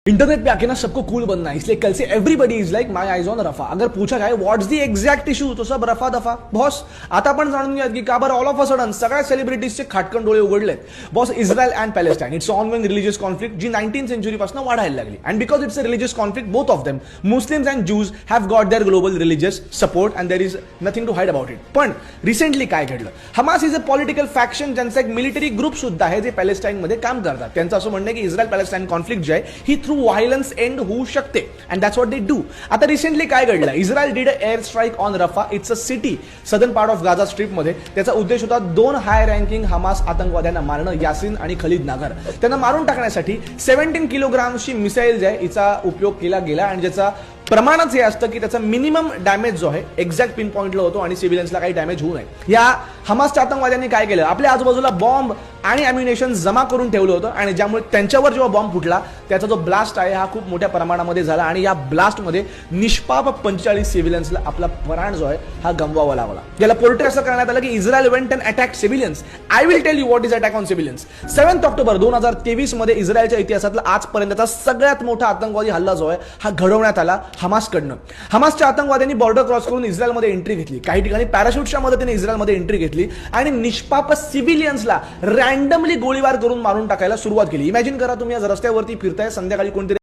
Internet पे आके ना सबको कूल बनना है, इसलिए कल से everybody is like my eyes on Rafah. अगर पूछा जाए व्हाट्स द एक्झॅक्ट इश्यू तो सब रफा दफा. बॉस आता आपण जाणून घ्या की का बरं ऑल ऑफ अ सडन सगळ्या सेलिब्रिटीजचे खाटकन डोळे उघडलेत. Boss Israel and Palestine it's ongoing religious conflict जी 19th century पासून वाढायला लागली. And because it's a religious conflict both of them Muslims and Jews have got their global religious support and there is nothing to hide about it. पण recently काय घडलं, Hamas is a political faction ज्यांचा एक military group सुद्धा आहे जे पॅलेस्टाईनमध्ये काम करतात. त्यांचं असं म्हणणं आहे की इस्रायल पॅलेस्टाईन कॉन्फ्लिक्ट जे आहे ही थ्रू व्हायलन्स एंड होऊ शकते and that's what they do. आता रिसेंटली काय घडलं, Israel did a air strike on Rafah. It's a city southern part of Gaza strip मध्ये. त्याचा उद्देश होता 2 हाय रँकिंग हमास आतंकवाद्यांना मारणं, यासिन आणि खलीद नागर. त्यांना मारून टाकण्यासाठी 17 किलोग्रामची मिसाईल जे आहे हिचा उपयोग केला गेला आणि ज्याचा प्रमाणच हे असतं की त्याचा मिनिमम डॅमेज जो आहे एक्झॅक्ट पिन पॉईंटला होतो आणि सिव्हिलियन्सला काही डॅमेज होऊ नये. या हमासच्या आतंकवाद्यांनी काय केलं, आपल्या आजूबाजूला बॉम्ब आणि अम्युनेशन जमा करून ठेवलं होतं आणि ज्यामुळे त्यांच्यावर जेव्हा बॉम्ब फुटला त्याचा जो ब्लास्ट आहे हा खूप मोठ्या प्रमाणामध्ये झाला आणि या ब्लास्टमध्ये निष्पाप 45 सिव्हिलियन्सला आपला प्राण जो आहे हा गमवावा लागला. याला पोर्ट्रे असं करण्यात आलं की Israel went and attack civilians. I will tell you what is attack on civilians. 7 October 2023 मध्ये इस्रायलच्या इतिहासातला आजपर्यंतचा सगळ्यात मोठा आतंकवादी हल्ला जो आहे हा घडवण्यात आला हमासकडनं. हमासच्या आतंकवाद्यांनी बॉर्डर क्रॉस करून इस्रायलमध्ये एंट्री घेतली, काही ठिकाणी पॅराशूटच्या मदतीने इस्रायलमध्ये एंट्री घेतली आणि निष्पाप सिव्हिलियन्सला रँडमली गोळीबार करून मारून टाकायला सुरुवात केली. इमॅजिन करा तुम्ही आज रस्त्यावरती फिरताय, संध्याकाळी कोणतरी